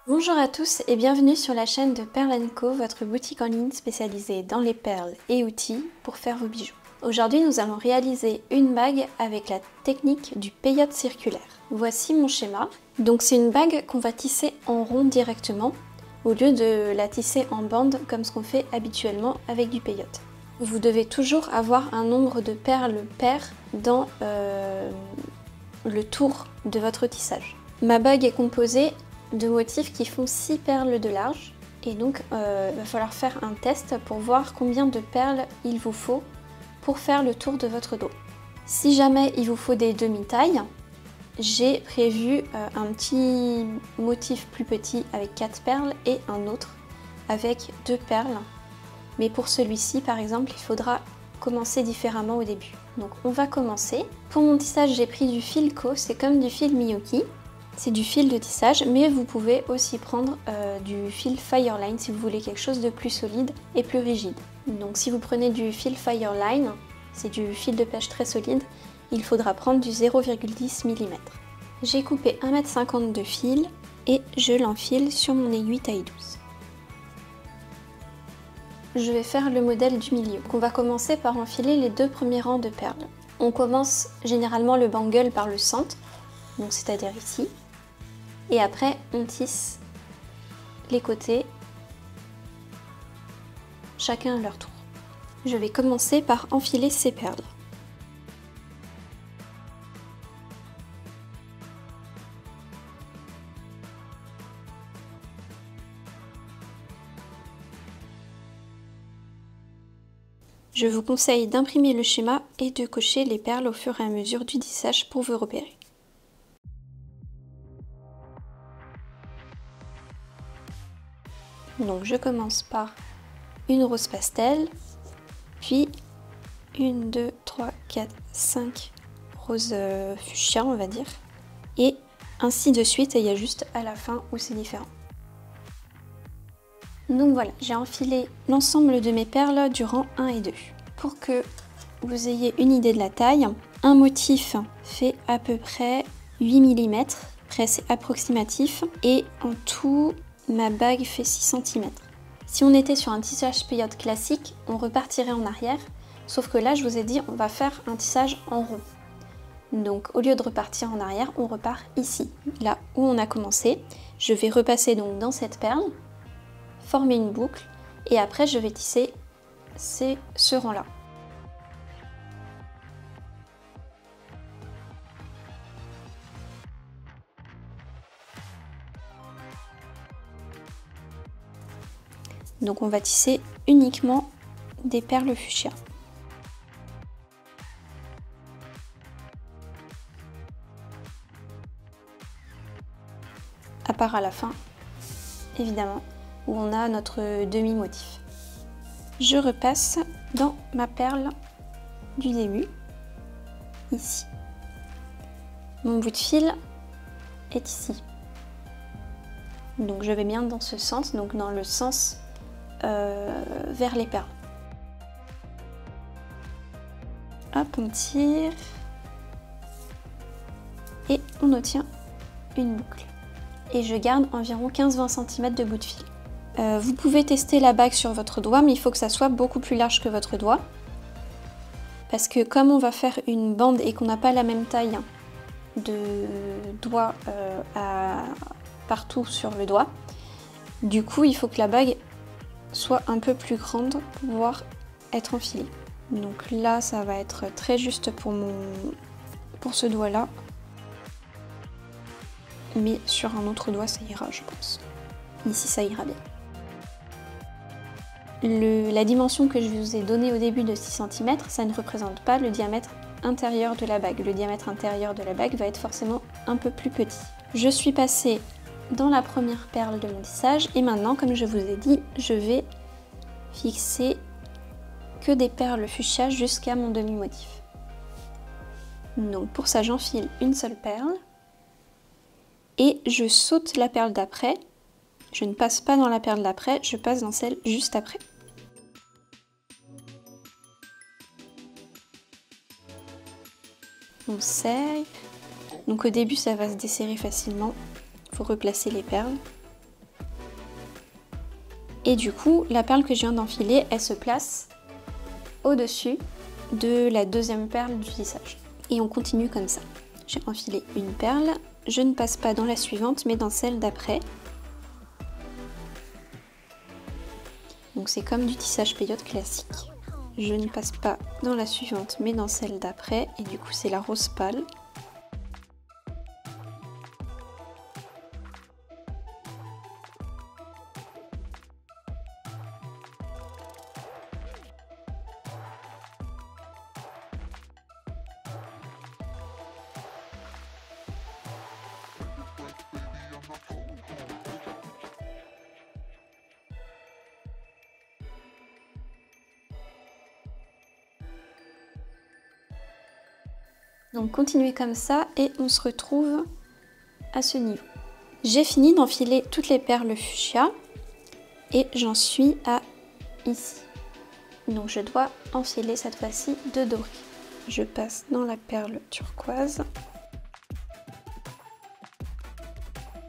Bonjour à tous et bienvenue sur la chaîne de Pearl & Co, votre boutique en ligne spécialisée dans les perles et outils pour faire vos bijoux. Aujourd'hui, nous allons réaliser une bague avec la technique du peyote circulaire. Voici mon schéma. Donc c'est une bague qu'on va tisser en rond directement au lieu de la tisser en bande comme ce qu'on fait habituellement avec du peyote. Vous devez toujours avoir un nombre de perles paires dans le tour de votre tissage. Ma bague est composée de motifs qui font 6 perles de large et donc il va falloir faire un test pour voir combien de perles il vous faut pour faire le tour de votre dos. Si jamais il vous faut des demi-tailles, j'ai prévu un petit motif plus petit avec 4 perles et un autre avec 2 perles. Mais pour celui-ci par exemple, il faudra commencer différemment au début. Donc on va commencer. Pour mon tissage, j'ai pris du fil Co, c'est comme du fil Miyuki. C'est du fil de tissage, mais vous pouvez aussi prendre du fil Fireline si vous voulez quelque chose de plus solide et plus rigide. Donc si vous prenez du fil Fireline, c'est du fil de pêche très solide, il faudra prendre du 0,10 mm. J'ai coupé 1,50 m de fil et je l'enfile sur mon aiguille taille 12. Je vais faire le modèle du milieu. Donc on va commencer par enfiler les 2 premiers rangs de perles. On commence généralement le bangle par le centre, donc c'est-à-dire ici. Et après, on tisse les côtés, chacun à leur tour. Je vais commencer par enfiler ces perles. Je vous conseille d'imprimer le schéma et de cocher les perles au fur et à mesure du tissage pour vous repérer. Donc je commence par une rose pastel, puis 1, 2, 3, 4, 5 roses fuchsia on va dire, et ainsi de suite, et il y a juste à la fin où c'est différent. Donc voilà, j'ai enfilé l'ensemble de mes perles du rang 1 et 2. Pour que vous ayez une idée de la taille, un motif fait à peu près 8 mm, après c'est approximatif, et en tout, ma bague fait 6 cm. Si on était sur un tissage peyote classique, on repartirait en arrière, sauf que là je vous ai dit on va faire un tissage en rond. Donc au lieu de repartir en arrière, on repart ici, là où on a commencé. Je vais repasser donc dans cette perle, former une boucle, et après je vais tisser ce rang-là. Donc on va tisser uniquement des perles fuchsia. À part à la fin, évidemment, où on a notre demi-motif. Je repasse dans ma perle du début, ici. Mon bout de fil est ici. Donc je vais bien dans ce sens, donc dans le sens vers les perles. Hop, on tire et on obtient une boucle. Et je garde environ 15-20 cm de bout de fil. Vous pouvez tester la bague sur votre doigt, mais il faut que ça soit beaucoup plus large que votre doigt. Parce que comme on va faire une bande et qu'on n'a pas la même taille de doigt partout sur le doigt, du coup il faut que la bague soit un peu plus grande pour pouvoir être enfilée. Donc là ça va être très juste pour ce doigt là, mais sur un autre doigt ça ira je pense. Ici ça ira bien. La dimension que je vous ai donnée au début de 6 cm, ça ne représente pas le diamètre intérieur de la bague. Le diamètre intérieur de la bague va être forcément un peu plus petit. Je suis passée dans la première perle de mon tissage et maintenant, comme je vous ai dit, je vais fixer que des perles fuchsia jusqu'à mon demi-motif. Donc pour ça, j'enfile une seule perle et je saute la perle d'après. Je ne passe pas dans la perle d'après, je passe dans celle juste après. On serre. Donc au début ça va se desserrer facilement. Il faut replacer les perles. Et du coup, la perle que je viens d'enfiler, elle se place au-dessus de la deuxième perle du tissage. Et on continue comme ça. J'ai enfilé une perle, je ne passe pas dans la suivante mais dans celle d'après. Donc c'est comme du tissage peyote classique. Je ne passe pas dans la suivante mais dans celle d'après et du coup c'est la rose pâle. Donc continuez comme ça et on se retrouve à ce niveau. J'ai fini d'enfiler toutes les perles fuchsia et j'en suis à ici. Donc je dois enfiler cette fois-ci 2 dorés. Je passe dans la perle turquoise.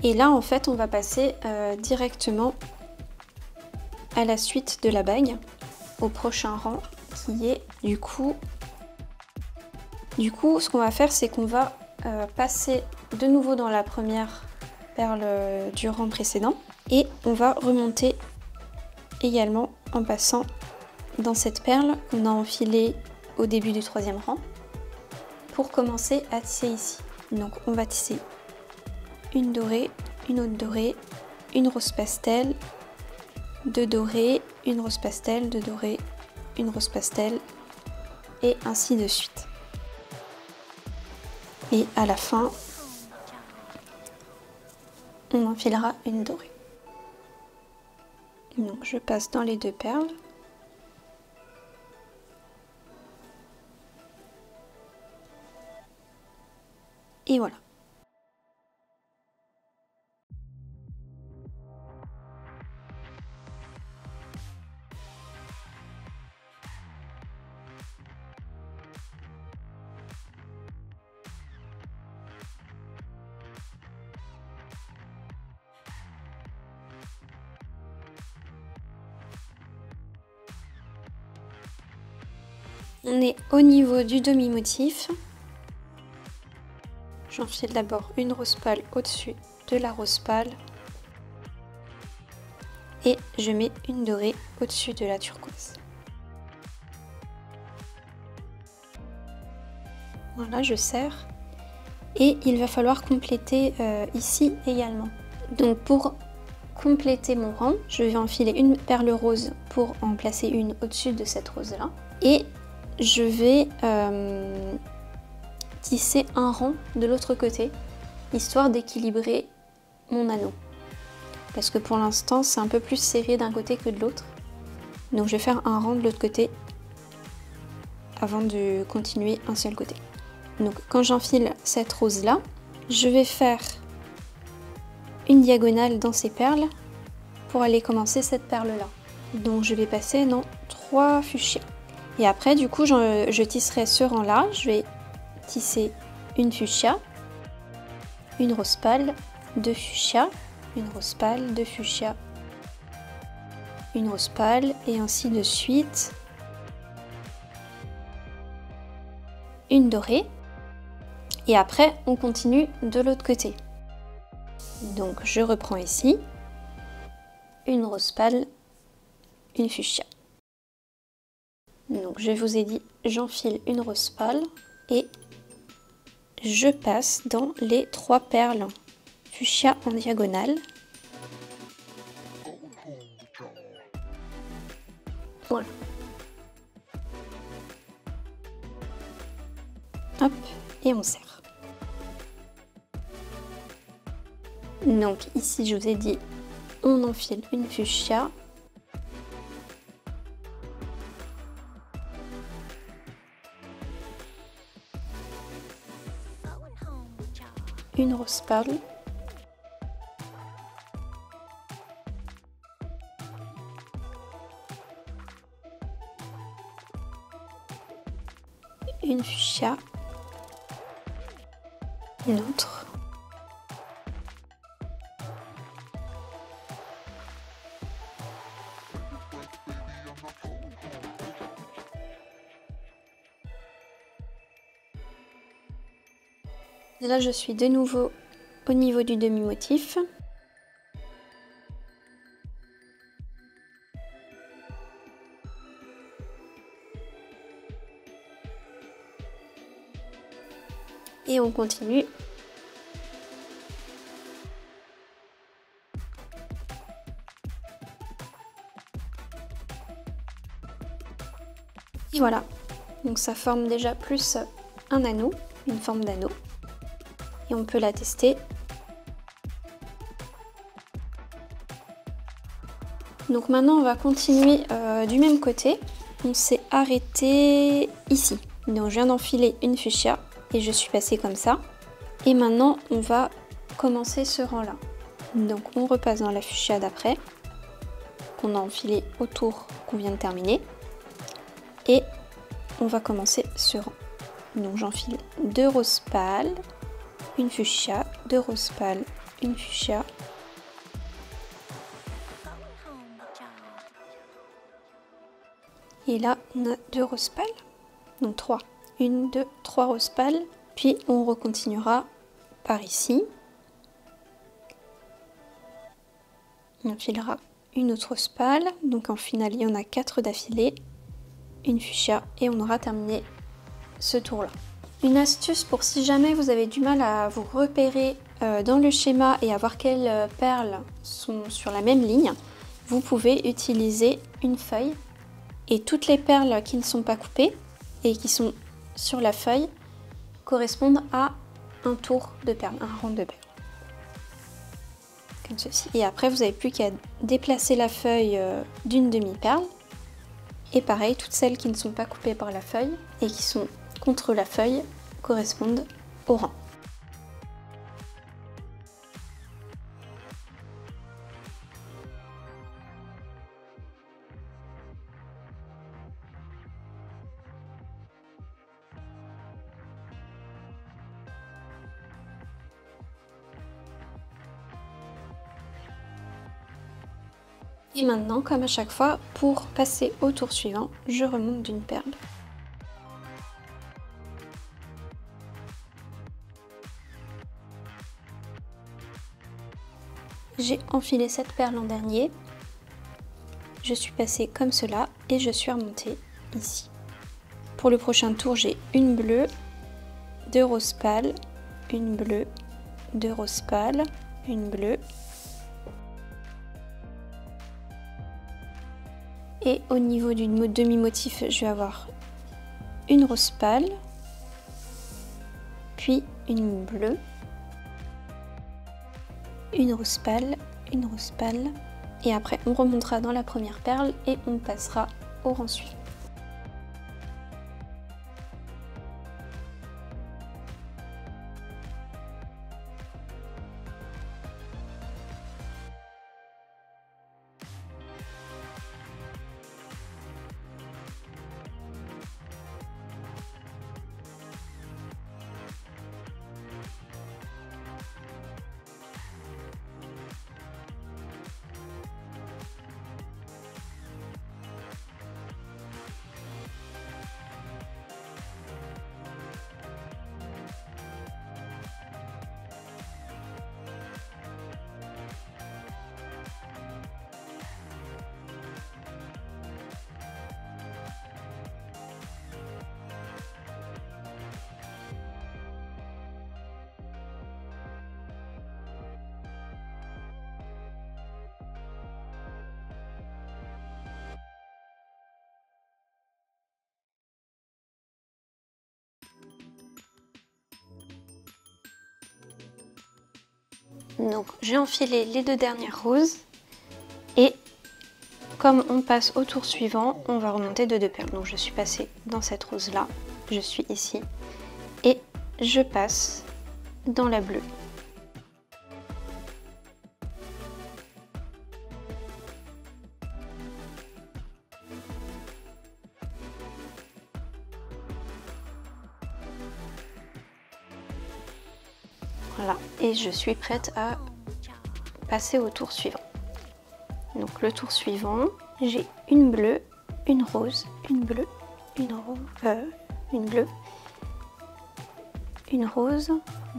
Et là en fait on va passer directement à la suite de la bague, au prochain rang qui est du coup ce qu'on va faire c'est qu'on va passer de nouveau dans la première perle du rang précédent et on va remonter également en passant dans cette perle qu'on a enfilée au début du 3e rang pour commencer à tisser ici. Donc on va tisser une dorée, une autre dorée, une rose pastel, 2 dorées, une rose pastel, 2 dorées, une rose pastel et ainsi de suite. Et à la fin, on enfilera une dorée. Donc je passe dans les 2 perles. Et voilà. On est au niveau du demi-motif. J'enfile d'abord une rose pâle au-dessus de la rose pâle. Et je mets une dorée au-dessus de la turquoise. Voilà, je serre. Et il va falloir compléter ici également. Donc pour compléter mon rang, je vais enfiler une perle rose pour en placer une au-dessus de cette rose-là. Et je vais tisser un rang de l'autre côté, histoire d'équilibrer mon anneau. Parce que pour l'instant, c'est un peu plus serré d'un côté que de l'autre. Donc je vais faire un rang de l'autre côté avant de continuer un seul côté. Donc quand j'enfile cette rose-là, je vais faire une diagonale dans ces perles pour aller commencer cette perle-là. Donc je vais passer dans 3 fuchsias. Et après, du coup, je tisserai ce rang-là. Je vais tisser une fuchsia, une rose pâle, 2 fuchsias, une rose pâle, 2 fuchsias, une rose pâle, et ainsi de suite. Une dorée. Et après, on continue de l'autre côté. Donc, je reprends ici. Une rose pâle, une fuchsia. Donc je vous ai dit, j'enfile une rose pâle et je passe dans les 3 perles fuchsia en diagonale. Voilà. Hop, et on serre. Donc ici je vous ai dit, on enfile une fuchsia. Une rose pâle, une fuchsia, une autre, Et là je suis de nouveau au niveau du demi-motif. Et on continue. Et voilà, donc ça forme déjà plus un anneau, une forme d'anneau. Et on peut la tester. Donc maintenant on va continuer du même côté. On s'est arrêté ici. Donc je viens d'enfiler une fuchsia et je suis passée comme ça. Et maintenant on va commencer ce rang là. Donc on repasse dans la fuchsia d'après, qu'on a enfilé au tour qu'on vient de terminer. Et on va commencer ce rang. Donc j'enfile 2 roses pâles, une fuchsia, 2 roses pâles, une fuchsia. Et là on a 2 roses pâles, donc 3. 1, 2, 3 roses pâles. Puis on recontinuera par ici. On enfilera une autre rose pâle, donc en finale il y en a 4 d'affilée. Une fuchsia et on aura terminé ce tour là. Une astuce pour si jamais vous avez du mal à vous repérer dans le schéma et à voir quelles perles sont sur la même ligne, vous pouvez utiliser une feuille et toutes les perles qui ne sont pas coupées et qui sont sur la feuille correspondent à un tour de perles, un rang de perles. Comme ceci. Et après vous n'avez plus qu'à déplacer la feuille d'une demi-perle. Et pareil, toutes celles qui ne sont pas coupées par la feuille et qui sont contre la feuille correspondent au rang. Et maintenant, comme à chaque fois, pour passer au tour suivant, je remonte d'une perle. J'ai enfilé cette perle en dernier. Je suis passée comme cela et je suis remontée ici. Pour le prochain tour, j'ai une bleue, 2 roses pâles, une bleue, 2 roses pâles, une bleue. Et au niveau du demi-motif, je vais avoir une rose pâle, puis une bleue, une rose pâle, une rose pâle. Et après, on remontera dans la première perle et on passera au rang suivant. Donc j'ai enfilé les 2 dernières roses et comme on passe au tour suivant, on va remonter de 2 perles. Donc je suis passée dans cette rose là, je suis ici et je passe dans la bleue. Voilà, et je suis prête à passer au tour suivant. Donc le tour suivant, j'ai une bleue, une rose, une bleue, une rose, une bleue, une rose,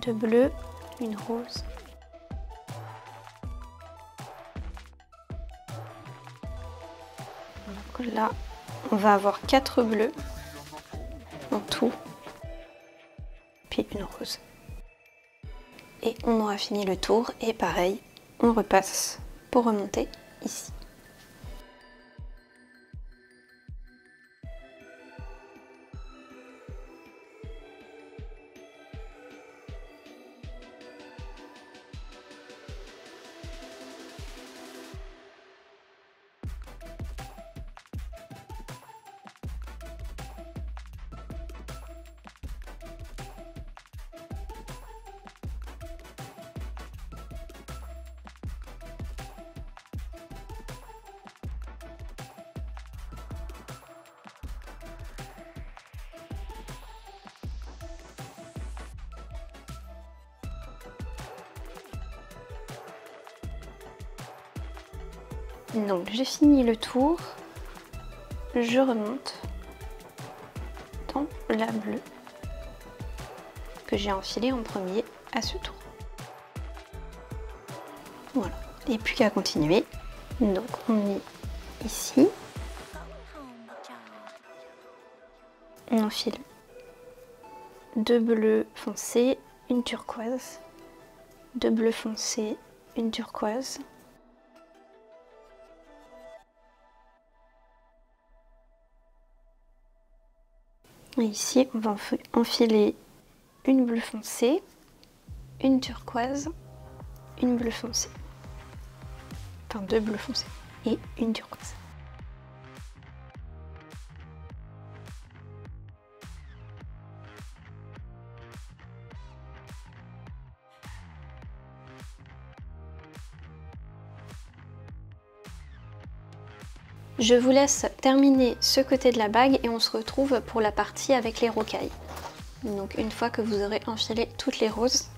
2 bleus, une rose. Donc là, on va avoir 4 bleus en tout, puis une rose. Et on aura fini le tour et pareil, on repasse pour remonter ici. Donc j'ai fini le tour, je remonte dans la bleue que j'ai enfilée en premier à ce tour. Voilà, et puis qu'à continuer. Donc on est ici, on enfile 2 bleus foncés, une turquoise, 2 bleus foncés, une turquoise. Et ici, on va enfiler une bleue foncée, une turquoise, une bleue foncée. Enfin, 2 bleus foncés et une turquoise. Je vous laisse terminer ce côté de la bague et on se retrouve pour la partie avec les rocailles. Donc une fois que vous aurez enfilé toutes les roses,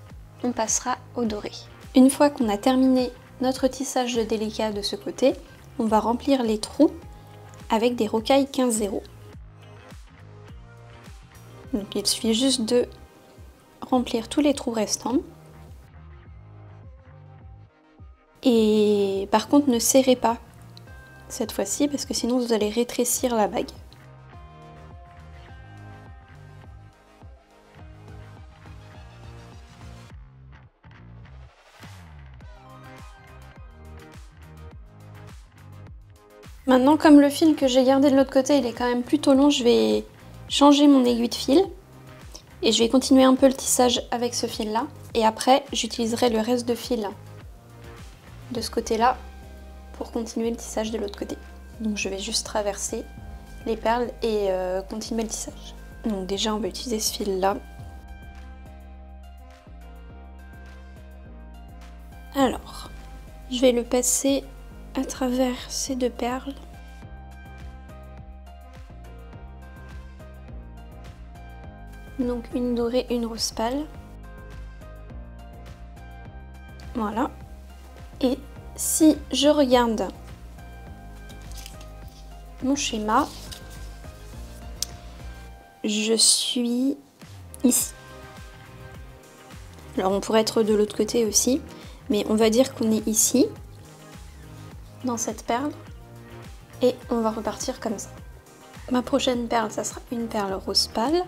on passera au doré. Une fois qu'on a terminé notre tissage de délicat de ce côté, on va remplir les trous avec des rocailles 15-0. Donc il suffit juste de remplir tous les trous restants. Et par contre ne serrez pas cette fois-ci parce que sinon vous allez rétrécir la bague. Maintenant, comme le fil que j'ai gardé de l'autre côté il est quand même plutôt long, je vais changer mon aiguille de fil et je vais continuer un peu le tissage avec ce fil là et après j'utiliserai le reste de fil de ce côté là pour continuer le tissage de l'autre côté. Donc je vais juste traverser les perles et continuer le tissage. Donc déjà on va utiliser ce fil là. Alors, je vais le passer à travers ces 2 perles. Donc une dorée, une rose pâle. Voilà. Et si je regarde mon schéma, je suis ici. Alors on pourrait être de l'autre côté aussi, mais on va dire qu'on est ici, dans cette perle, et on va repartir comme ça. Ma prochaine perle, ça sera une perle rose pâle,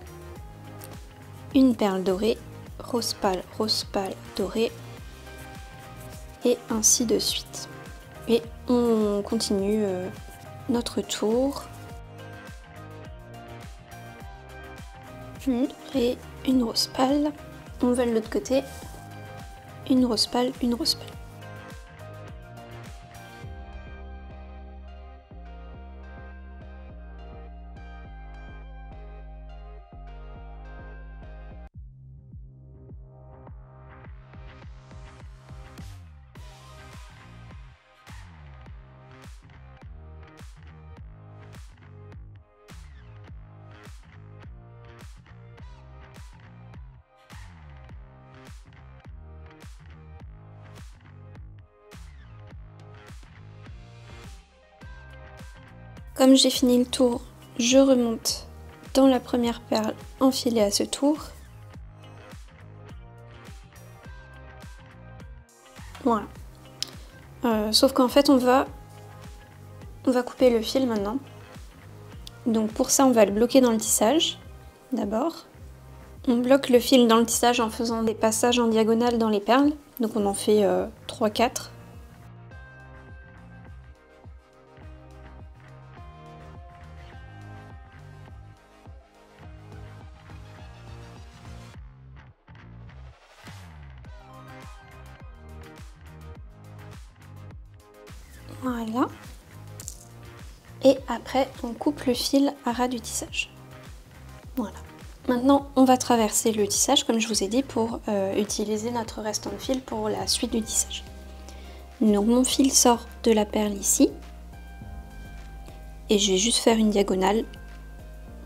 une perle dorée, rose pâle, dorée, et ainsi de suite. Et on continue notre tour. Et une rose pâle. On va de l'autre côté. Une rose pâle, une rose pâle. Comme j'ai fini le tour, je remonte dans la première perle enfilée à ce tour. Voilà. Sauf qu'en fait on va couper le fil maintenant. Donc pour ça on va le bloquer dans le tissage d'abord. On bloque le fil dans le tissage en faisant des passages en diagonale dans les perles. Donc on en fait 3-4. Voilà. Et après, on coupe le fil à ras du tissage. Voilà. Maintenant, on va traverser le tissage, comme je vous ai dit, pour utiliser notre restant de fil pour la suite du tissage. Donc mon fil sort de la perle ici. Et je vais juste faire une diagonale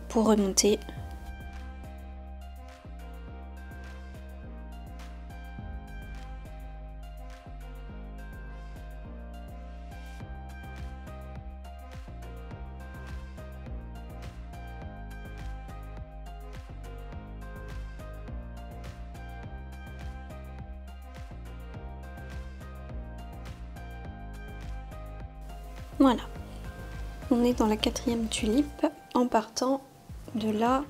pour remonter. Voilà, on est dans la 4e tulipe en partant de là,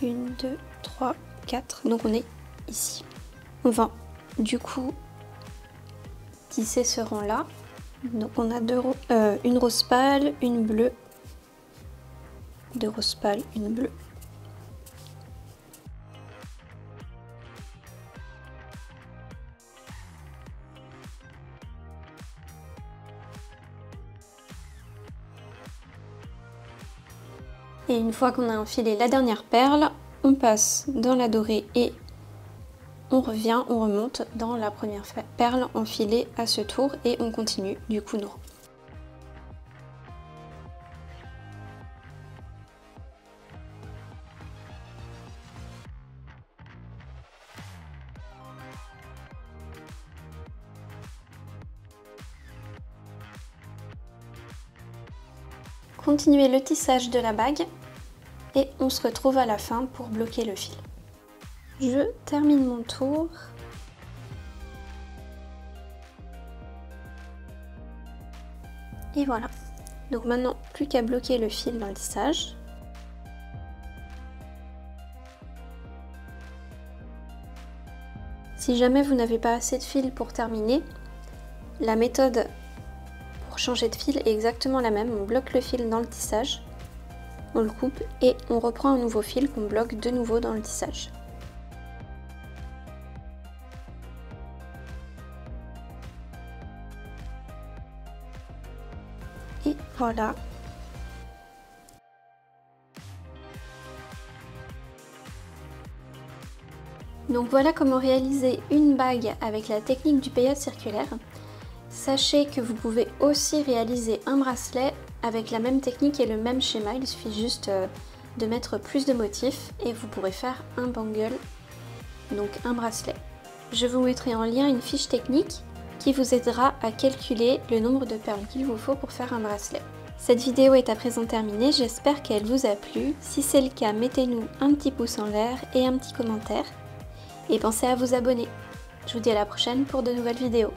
1, 2, 3, 4, donc on est ici. On va du coup tisser ce rang là, donc on a une rose pâle, une bleue, 2 roses pâles, une bleue. Et une fois qu'on a enfilé la dernière perle, on passe dans la dorée et on revient, on remonte dans la première perle enfilée à ce tour et on continue du coup droit. Continuez le tissage de la bague et on se retrouve à la fin pour bloquer le fil. Je termine mon tour. Et voilà. Donc maintenant, plus qu'à bloquer le fil dans le tissage. Si jamais vous n'avez pas assez de fil pour terminer, la méthode pour changer de fil est exactement la même. On bloque le fil dans le tissage, on le coupe et on reprend un nouveau fil qu'on bloque de nouveau dans le tissage. Et voilà. Donc voilà comment réaliser une bague avec la technique du peyote circulaire. Sachez que vous pouvez aussi réaliser un bracelet avec la même technique et le même schéma. Il suffit juste de mettre plus de motifs et vous pourrez faire un bangle, donc un bracelet. Je vous mettrai en lien une fiche technique qui vous aidera à calculer le nombre de perles qu'il vous faut pour faire un bracelet. Cette vidéo est à présent terminée, j'espère qu'elle vous a plu. Si c'est le cas, mettez-nous un petit pouce en l'air et un petit commentaire. Et pensez à vous abonner. Je vous dis à la prochaine pour de nouvelles vidéos.